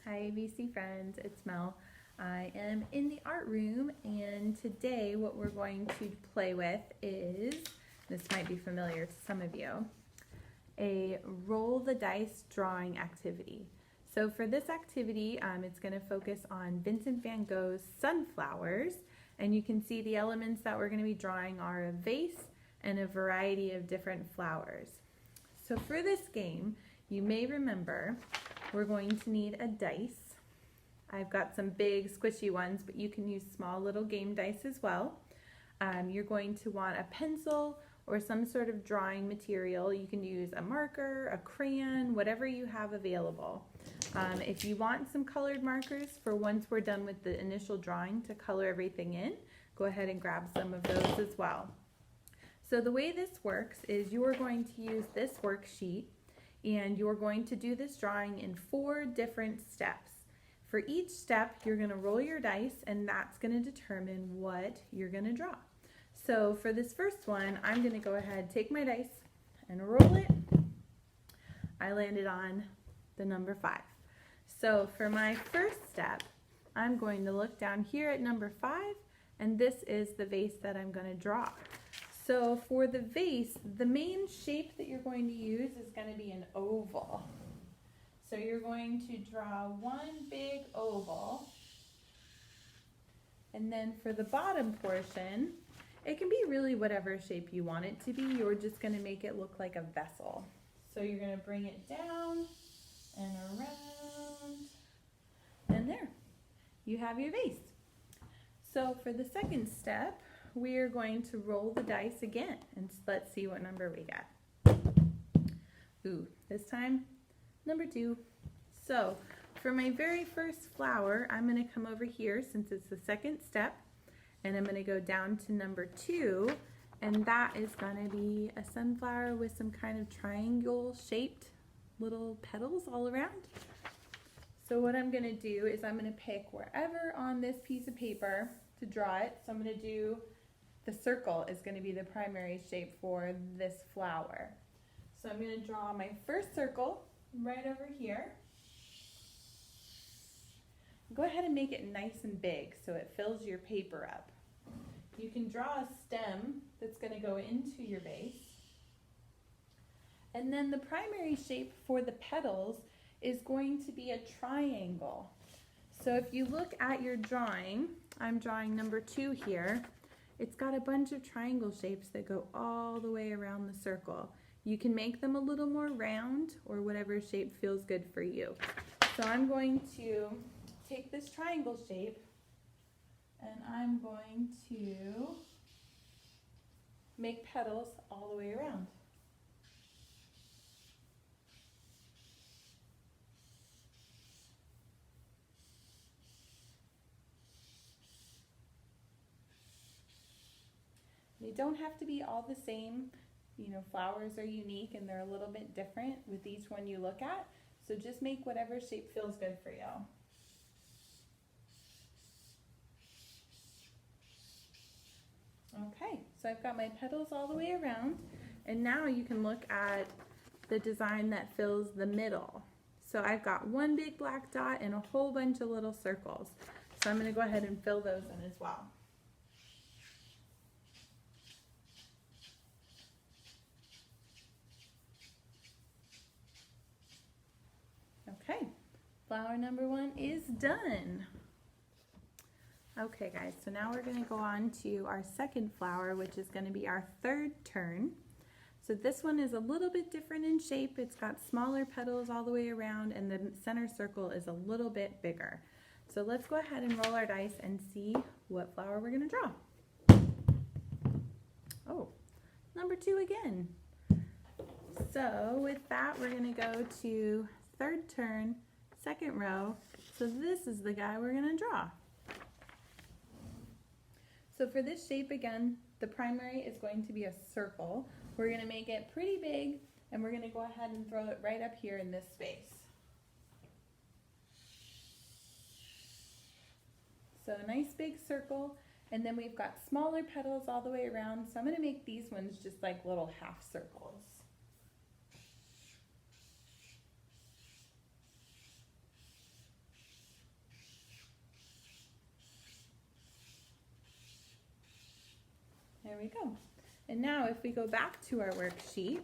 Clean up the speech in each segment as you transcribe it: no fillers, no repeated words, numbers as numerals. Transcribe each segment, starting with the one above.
Hi VC friends, it's Mel. I am in the art room and today what we're going to play with is, this might be familiar to some of you, a roll the dice drawing activity. So for this activity, it's going to focus on Vincent van Gogh's sunflowers, and you can see the elements that we're going to be drawing are a vase and a variety of different flowers. So for this game, you may remember we're going to need a dice. I've got some big squishy ones, but you can use small little game dice as well. You're going to want a pencil or some sort of drawing material. You can use a marker, a crayon, whatever you have available. If you want some colored markers for once we're done with the initial drawing to color everything in, go ahead and grab some of those as well. So the way this works is you're going to use this worksheet and you're going to do this drawing in 4 different steps. For each step, you're going to roll your dice and that's going to determine what you're going to draw. So for this first one, I'm going to go ahead, take my dice and roll it. I landed on the number 5. So for my first step, I'm going to look down here at number 5, and this is the vase that I'm going to draw. So for the vase, the main shape that you're going to use is going to be an oval. So you're going to draw one big oval, and then for the bottom portion, it can be really whatever shape you want it to be. You're just going to make it look like a vessel. So you're going to bring it down and around, and there, you have your vase. So for the second step, we're going to roll the dice again, and let's see what number we got. Ooh, this time, number 2. So for my very first flower, I'm going to come over here since it's the second step, and I'm going to go down to number 2, and that is going to be a sunflower with some kind of triangle shaped little petals all around. So what I'm going to do is I'm going to pick wherever on this piece of paper to draw it. So I'm going to do the circle is going to be the primary shape for this flower. So I'm going to draw my first circle right over here. Go ahead and make it nice and big so it fills your paper up. You can draw a stem that's going to go into your vase. And then the primary shape for the petals is going to be a triangle. So if you look at your drawing, I'm drawing number 2 here. It's got a bunch of triangle shapes that go all the way around the circle. You can make them a little more round or whatever shape feels good for you. So I'm going to take this triangle shape and I'm going to make petals all the way around. They don't have to be all the same. You know, flowers are unique and they're a little bit different with each one you look at. So just make whatever shape feels good for you. Okay, so I've got my petals all the way around, and now you can look at the design that fills the middle. So I've got one big black dot and a whole bunch of little circles. So I'm going to go ahead and fill those in as well. Okay, flower number 1 is done. Okay guys, so now we're going to go on to our second flower, which is going to be our third turn. So this one is a little bit different in shape. It's got smaller petals all the way around, and the center circle is a little bit bigger. So let's go ahead and roll our dice and see what flower we're going to draw. Oh, number 2 again. So with that, we're going to go to third turn, second row. So this is the guy we're going to draw. So for this shape again, the primary is going to be a circle. We're going to make it pretty big, and we're going to go ahead and throw it right up here in this space. So a nice big circle, and then we've got smaller petals all the way around. So I'm going to make these ones just like little half circles. There we go. And now if we go back to our worksheet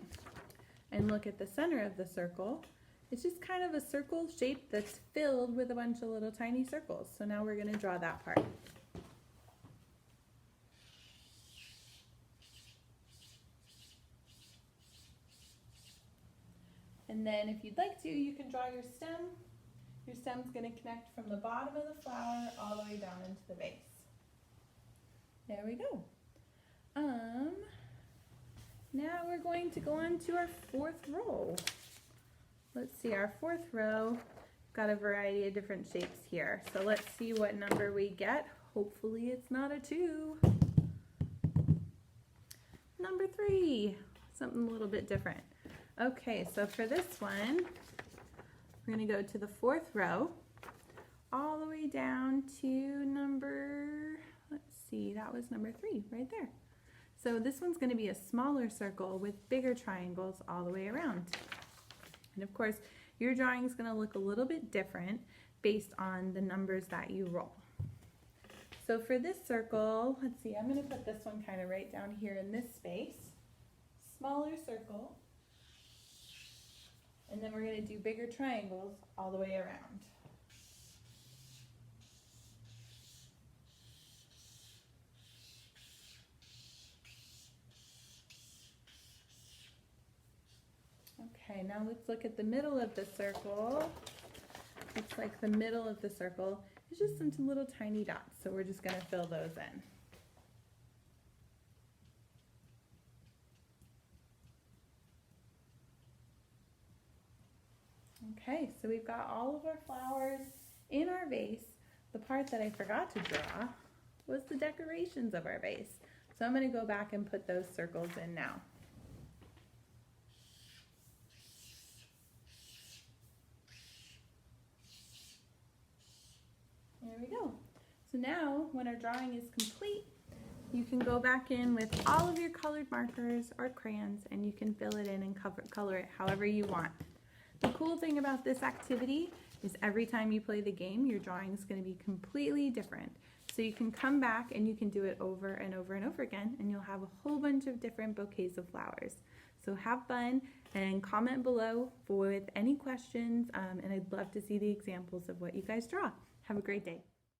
and look at the center of the circle, it's just kind of a circle shape that's filled with a bunch of little tiny circles. So now we're going to draw that part. And then if you'd like to, you can draw your stem. Your stem's going to connect from the bottom of the flower all the way down into the base. There we go. Now we're going to go on to our fourth row. Let's see, our fourth row, got a variety of different shapes here. So let's see what number we get. Hopefully it's not a 2. Number 3, something a little bit different. Okay, so for this one, we're going to go to the fourth row, all the way down to number, let's see, that was number 3 right there. So this one's going to be a smaller circle with bigger triangles all the way around. And of course, your drawing is going to look a little bit different based on the numbers that you roll. So for this circle, let's see, I'm going to put this one kind of right down here in this space. Smaller circle. And then we're going to do bigger triangles all the way around. Okay, now let's look at the middle of the circle. Looks like the middle of the circle is just some little tiny dots, so we're just going to fill those in. Okay, so we've got all of our flowers in our vase. The part that I forgot to draw was the decorations of our vase. So I'm going to go back and put those circles in now. There we go. So now, when our drawing is complete, you can go back in with all of your colored markers or crayons and you can fill it in and color it however you want. The cool thing about this activity is every time you play the game, your drawing is going to be completely different. So you can come back and you can do it over and over and over again, and you'll have a whole bunch of different bouquets of flowers. So have fun and comment below with any questions, and I'd love to see the examples of what you guys draw. Have a great day.